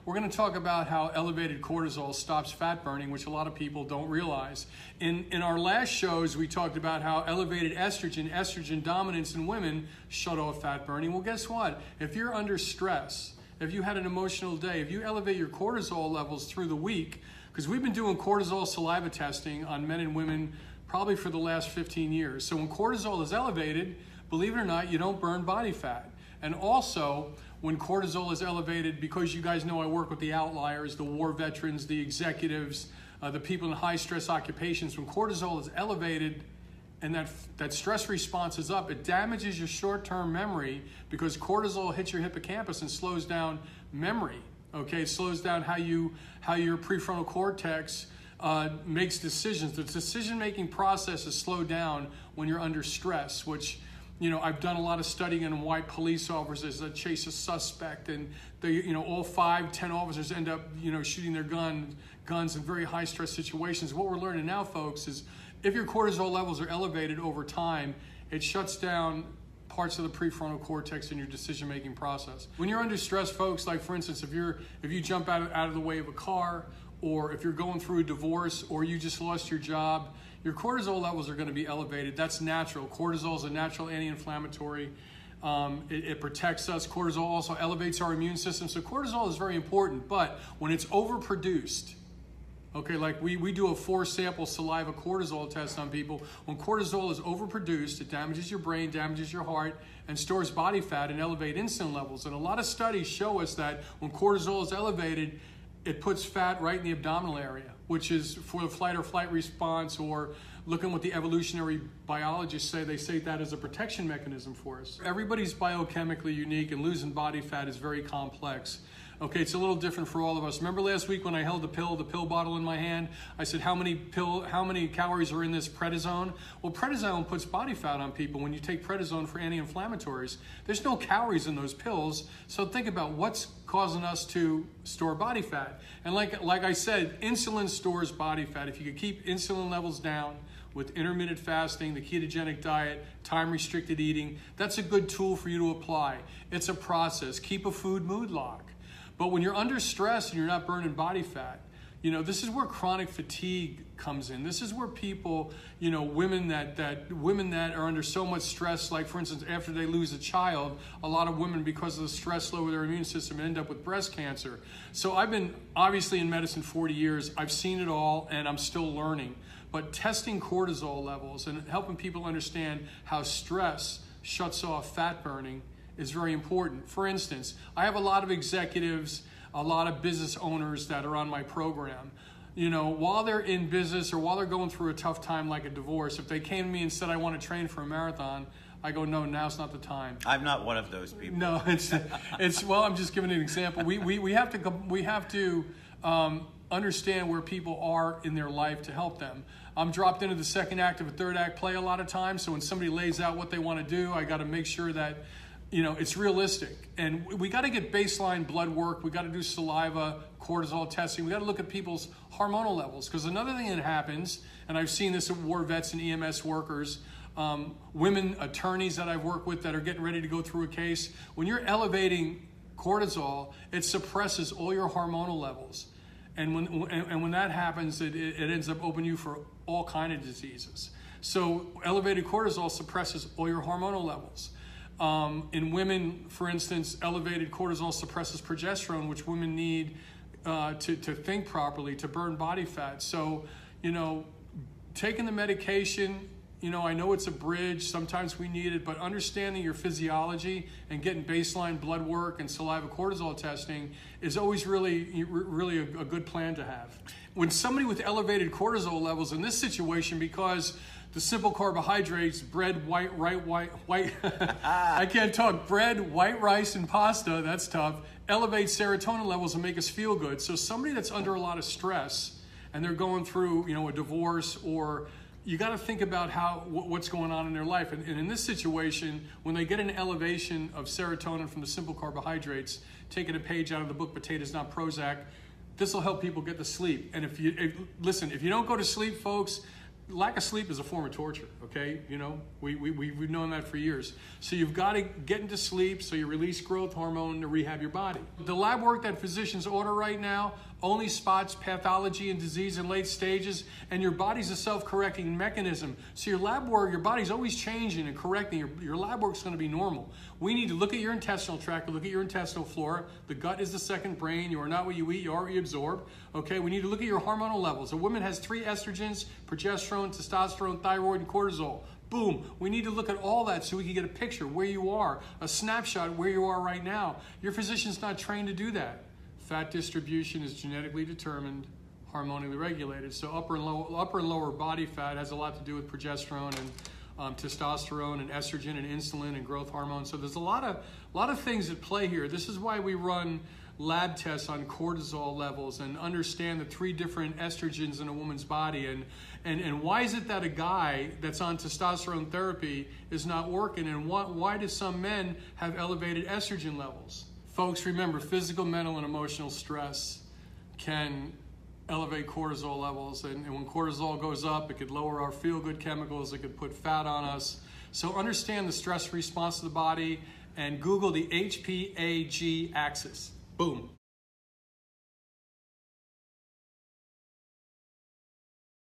We're going to talk about how elevated cortisol stops fat burning, which a lot of people don't realize. In our last shows, we talked about how elevated estrogen dominance in women shut off fat burning. Well, guess what? If you're under stress, if you had an emotional day, if you elevate your cortisol levels through the week, because we've been doing cortisol saliva testing on men and women probably for the last 15 years. So when cortisol is elevated, believe it or not, you don't burn body fat. And also, when cortisol is elevated, because you guys know I work with the outliers, the war veterans, the executives, the people in high stress occupations, when cortisol is elevated and that stress response is up, it damages your short-term memory because cortisol hits your hippocampus and slows down memory. Okay, it slows down how your prefrontal cortex makes decisions. The decision-making process is slowed down when you're under stress, which, you know, I've done a lot of studying on why police officers that chase a suspect, and they, you know, all 5-10 officers end up, you know, shooting their guns in very high stress situations. What we're learning now, folks, is if your cortisol levels are elevated over time, it shuts down parts of the prefrontal cortex in your decision-making process. When you're under stress, folks, like for instance, if you jump out of the way of a car, or if you're going through a divorce, or you just lost your job, your cortisol levels are going to be elevated. That's natural. Cortisol is a natural anti-inflammatory. It protects us. Cortisol also elevates our immune system. So cortisol is very important, but when it's overproduced, okay, like we do a 4-sample saliva cortisol test on people. When cortisol is overproduced, it damages your brain, damages your heart, and stores body fat and elevate insulin levels. And a lot of studies show us that when cortisol is elevated, it puts fat right in the abdominal area, which is for the flight or flight response, or looking what the evolutionary biologists say. They say that as a protection mechanism for us. Everybody's biochemically unique, and losing body fat is very complex. Okay, it's a little different for all of us. Remember last week when I held the pill bottle in my hand? I said, how many calories are in this prednisone? Well, prednisone puts body fat on people. When you take prednisone for anti-inflammatories, there's no calories in those pills. So think about what's causing us to store body fat. And like I said, insulin stores body fat. If you could keep insulin levels down with intermittent fasting, the ketogenic diet, time-restricted eating, that's a good tool for you to apply. It's a process. Keep a food mood log. But when you're under stress and you're not burning body fat, you know, this is where chronic fatigue comes in. This is where people, you know, women that are under so much stress, like for instance, after they lose a child, a lot of women, because of the stress low with their immune system, end up with breast cancer. So I've been obviously in medicine 40 years. I've seen it all, and I'm still learning. But testing cortisol levels and helping people understand how stress shuts off fat burning is very important. For instance, I have a lot of executives, a lot of business owners that are on my program. You know, while they're in business or while they're going through a tough time like a divorce, if they came to me and said, I want to train for a marathon, I go, no, now's not the time. I'm not one of those people. No, it's well, I'm just giving an example. We have to understand where people are in their life to help them. I'm dropped into the second act of a third act play a lot of times, so when somebody lays out what they want to do, I got to make sure that, you know, it's realistic. And we got to get baseline blood work. We got to do saliva, cortisol testing. We got to look at people's hormonal levels. Because another thing that happens, and I've seen this at war vets and EMS workers, women attorneys that I've worked with that are getting ready to go through a case, when you're elevating cortisol, it suppresses all your hormonal levels. And when that happens, it ends up opening you for all kinds of diseases. So elevated cortisol suppresses all your hormonal levels. In women, for instance, elevated cortisol suppresses progesterone, which women need to think properly, to burn body fat. So, you know, taking the medication, you know, I know it's a bridge. Sometimes we need it, but understanding your physiology and getting baseline blood work and saliva cortisol testing is always really a good plan to have. When somebody with elevated cortisol levels in this situation, because the simple carbohydrates, bread, white, I can't talk, bread, white rice, and pasta, that's tough, elevate serotonin levels and make us feel good. So somebody that's under a lot of stress and they're going through, you know, a divorce, or you got to think about what's going on in their life. And in this situation, when they get an elevation of serotonin from the simple carbohydrates, taking a page out of the book, Potatoes Not Prozac, this will help people get to sleep. And if you don't go to sleep, folks, lack of sleep is a form of torture, okay? You know, we've known that for years. So you've got to get into sleep so you release growth hormone to rehab your body. The lab work that physicians order right now only spots pathology and disease in late stages, and your body's a self-correcting mechanism. So your lab work, your body's always changing and correcting. Your lab work's going to be normal. We need to look at your intestinal tract, look at your intestinal flora. The gut is the second brain. You are not what you eat, you are what you absorb. Okay, we need to look at your hormonal levels. A woman has 3 estrogens, progesterone, testosterone, thyroid, and cortisol. Boom. We need to look at all that so we can get a picture where you are, a snapshot where you are right now. Your physician's not trained to do that. Fat distribution is genetically determined, hormonally regulated. So upper and lower body fat has a lot to do with progesterone and testosterone and estrogen and insulin and growth hormone. So there's a lot of things at play here. This is why we run lab tests on cortisol levels and understand the 3 different estrogens in a woman's body, and why is it that a guy that's on testosterone therapy is not working, and why do some men have elevated estrogen levels? Folks, remember, physical, mental, and emotional stress can elevate cortisol levels, and when cortisol goes up, it could lower our feel-good chemicals, it could put fat on us. So understand the stress response to the body and Google the HPAG axis. Boom.